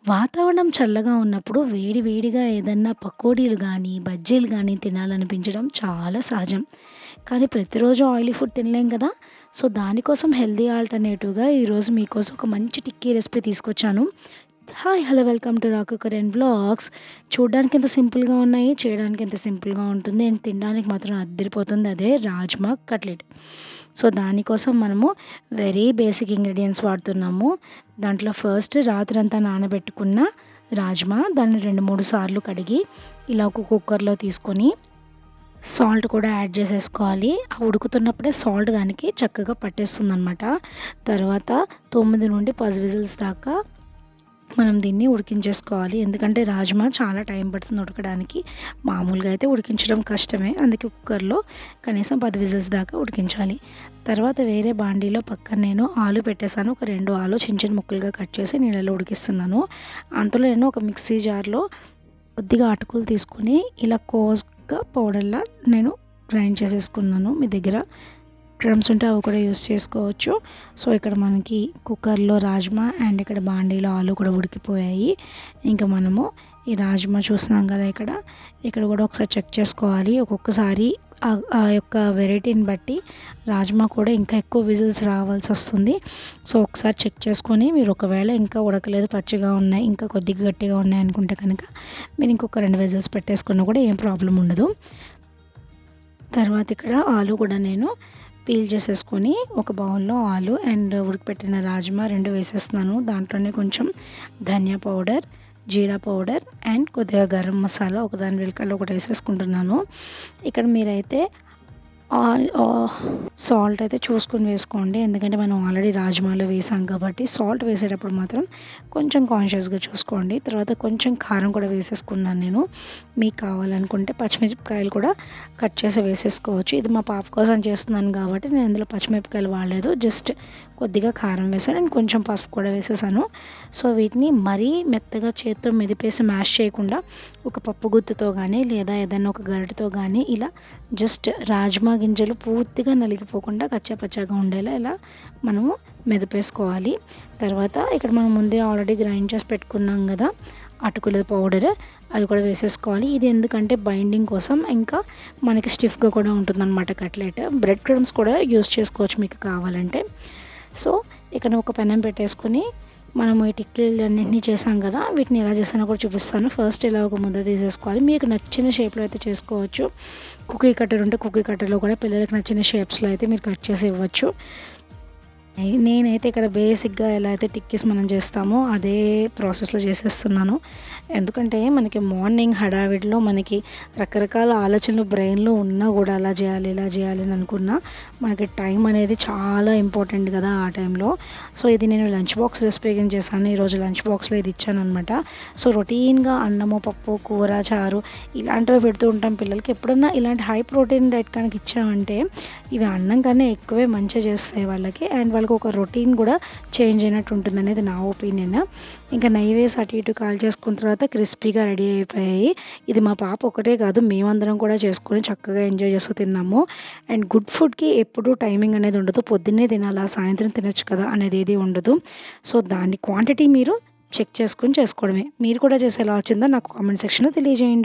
వాతావరణం చల్లగా ఉన్నప్పుడు వేడి వేడిగా ఏదన్నా పకోడీలు గానీ, బజ్జీలు గానీ తినాలనిపించడం చాలా సహజం. కానీ ప్రతిరోజు ఆయిలీ ఫుడ్ తినలేం కదా! సో, దానికోసం హెల్తీ ఆల్టర్‌నేటివ్‌గా ఈరోజు మీకోసం ఒక మంచి టిక్కీ రెసిపీ తీసుకొచ్చాను. హాయ్! హలో! వెల్కమ్ టు రాకు కరెన్ వ్లాగ్స్. చూడ్డానికి ఎంత సింపుల్‌గా ఉన్నాయి, చేయడానికి ఎంత సింపుల్‌గా ఉంటుంది అండ్ తినడానికి మాత్రం అద్దిరిపోతుంది. అదే రాజ్మా కట్లెట్. సో, దానికోసం మనము వెరీ బేసిక్ ఇంగ్రీడియెంట్స్ వాడుతున్నాము. దాంట్లో ఫస్ట్ రాత్రంతా నానబెట్టుకున్న రాజ్మా దాన్ని 2, 3 సార్లు కడిగి ఇలా ఒక కుక్కర్‌లో తీసుకొని సాల్ట్ కూడా యాడ్ చేసేసుకోవాలి. ఆ ఉడుకుతున్నప్పుడే సాల్ట్ దానికి చక్కగా పట్టేస్తుందనమాట. తర్వాత 9-10 విజిల్స్ దాకా మనం దీన్ని ఉడికించేసుకోవాలి. ఎందుకంటే రాజ్మా చాలా టైం పడుతుంది ఉడకడానికి. మామూలుగా అయితే ఉడికించడం కష్టమే. అందుకే కుక్కర్‌లో కనీసం 10 విజిల్స్ దాకా ఉడికించాలి. తర్వాత వేరే బాండీలో పక్కన నేను ఆలు పెట్టేసాను. ఒక 2 ఆలు చిన్న చిన్న ముక్కలుగా కట్ చేసి నీళ్ళలో ఉడికిస్తున్నాను. అంతలో నేను ఒక మిక్సీ జార్‌లో కొద్దిగా అటుకులు తీసుకొని ఇలా కోస్‌గా పౌడర్‌లా నేను గ్రైండ్ చేసేసుకున్నాను. మీ దగ్గర డ్రమ్స్ ఉంటే అవి కూడా యూస్ చేసుకోవచ్చు. సో, ఇక్కడ మనకి కుక్కర్‌లో రాజ్మా అండ్ ఇక్కడ బాండీలో ఆలు కూడా ఉడికిపోయాయి. ఇంకా మనము ఈ రాజ్మా చూస్తున్నాం కదా ఇక్కడ కూడా ఒకసారి చెక్ చేసుకోవాలి. ఒక్కొక్కసారి ఆ యొక్క వెరైటీని బట్టి రాజ్మా కూడా ఇంకా ఎక్కువ విజిల్స్ రావాల్సొస్తుంది. సో, ఒకసారి చెక్ చేసుకొని మీరు ఒకవేళ ఇంకా ఉడకలేదు, పచ్చిగా ఉన్నాయి, ఇంకా కొద్దిగా గట్టిగా ఉన్నాయి అనుకుంటే కనుక మీరు ఇంకొక 2 విజిల్స్ పెట్టేసుకున్నా కూడా ఏం ప్రాబ్లమ్ ఉండదు. తర్వాత ఇక్కడ ఆలు కూడా నేను పీల్ చేసేసుకొని ఒక బౌల్‌లో ఆలు అండ్ ఉడకపెట్టిన రాజ్మా 2 వేసేస్తున్నాను. దాంట్లోనే కొంచెం ధనియా పౌడర్, జీరా పౌడర్ అండ్ కొద్దిగా గరం మసాలా ఒకదాని వెనకాల ఒకటి వేసేసుకుంటున్నాను. ఇక్కడ మీరైతే సాల్ట్ అయితే చూసుకొని వేసుకోండి. ఎందుకంటే మనం ఆల్రెడీ రాజ్మాలో వేసాం కాబట్టి సాల్ట్ వేసేటప్పుడు మాత్రం కొంచెం కాన్షియస్‌గా చూసుకోండి. తర్వాత కొంచెం కారం కూడా వేసేసుకున్నాను నేను. మీకు కావాలనుకుంటే పచ్చిమిరపకాయలు కూడా కట్ చేసి వేసేసుకోవచ్చు. ఇది మా పాప కోసం చేస్తున్నాను కాబట్టి నేను ఇందులో పచ్చిమిరపకాయలు వాడలేదు. జస్ట్ కొద్దిగా కారం వేసాను అండ్ కొంచెం పసుపు కూడా వేసేసాను. సో, వీటిని మరీ మెత్తగా చేత్తో మెదిపేసి మ్యాష్ చేయకుండా ఒక పప్పు గుత్తితో కానీ లేదా ఏదైనా ఒక గరిటెతో కానీ ఇలా జస్ట్ రాజ్మా గింజలు పూర్తిగా నలిగిపోకుండా కచ్చాపచ్చాగా ఉండేలా ఇలా మనము మెదిపేసుకోవాలి. తర్వాత ఇక్కడ మనం ముందే ఆల్రెడీ గ్రైండ్ చేసి పెట్టుకున్నాం కదా అటుకుల పౌడర్, అది కూడా వేసేసుకోవాలి. ఇది ఎందుకంటే బైండింగ్ కోసం, ఇంకా మనకి స్టిఫ్గా కూడా ఉంటుందన్నమాట కట్లెట్. బ్రెడ్ క్రమ్స్ కూడా యూస్ చేసుకోవచ్చు మీకు కావాలంటే. సో, ఇక్కడ ఒక పెనం పెట్టేసుకొని మనము ఈ టిక్కీలన్నింటినీ చేసాం కదా, వీటిని ఎలా చేసానో కూడా చూపిస్తాను. ఫస్ట్ ఇలా ఒక ముద్ద తీసేసుకోవాలి. మీకు నచ్చిన షేప్లో అయితే చేసుకోవచ్చు. కుకీ కట్టర్ ఉంటే కుకీ కట్టర్లో కూడా పిల్లలకి నచ్చిన షేప్స్లో అయితే మీరు కట్ చేసి ఇవ్వచ్చు. నేనైతే ఇక్కడ బేసిక్‌గా ఎలా అయితే టిక్కీస్ మనం చేస్తామో అదే ప్రాసెస్‌లో చేసేస్తున్నాను. ఎందుకంటే మనకి మార్నింగ్ హడావిడిలో మనకి రకరకాల ఆలోచనలు బ్రెయిన్‌లో ఉన్నా కూడా అలా చేయాలి, ఇలా చేయాలి అని అనుకున్నా మనకి టైం అనేది చాలా ఇంపార్టెంట్ కదా ఆ టైంలో. సో, ఇది నేను లంచ్ బాక్స్ రెసిపీ కింద చేశాను. ఈరోజు లంచ్ బాక్స్‌లో ఇది ఇచ్చాననమాట. సో, రొటీన్‌గా అన్నము, పప్పు, కూర, చారు ఇలాంటివి పెడుతూ ఉంటాం పిల్లలకి. ఎప్పుడన్నా ఇలాంటి హై ప్రోటీన్ డైట్ కనుక ఇచ్చామంటే ఇవి అన్నం కన్నా ఎక్కువే మంచిగా చేస్తాయి వాళ్ళకి. అండ్ వాళ్ళకి ఒక రొటీన్ కూడా చేంజ్ అయినట్టు ఉంటుందనేది నా ఒపీనియన్. ఇంకా నెయ్యి వేసి అటు ఇటు కాల్చేసుకున్న తర్వాత క్రిస్పీగా రెడీ అయిపోయాయి. ఇది మా పాప ఒకటే కాదు, మేమందరం కూడా చేసుకొని చక్కగా ఎంజాయ్ చేస్తూ తిన్నాము. అండ్ గుడ్ ఫుడ్‌కి ఎప్పుడూ టైమింగ్ అనేది ఉండదు. పొద్దున్నే తినాలా, సాయంత్రం తినొచ్చు కదా అనేది ఏది ఉండదు. సో, దాని క్వాంటిటీ మీరు చెక్ చేసుకొని చేసుకోవడమే. మీరు కూడా చేసి ఎలా వచ్చిందో నాకు కామెంట్ సెక్షన్‌లో తెలియజేయండి.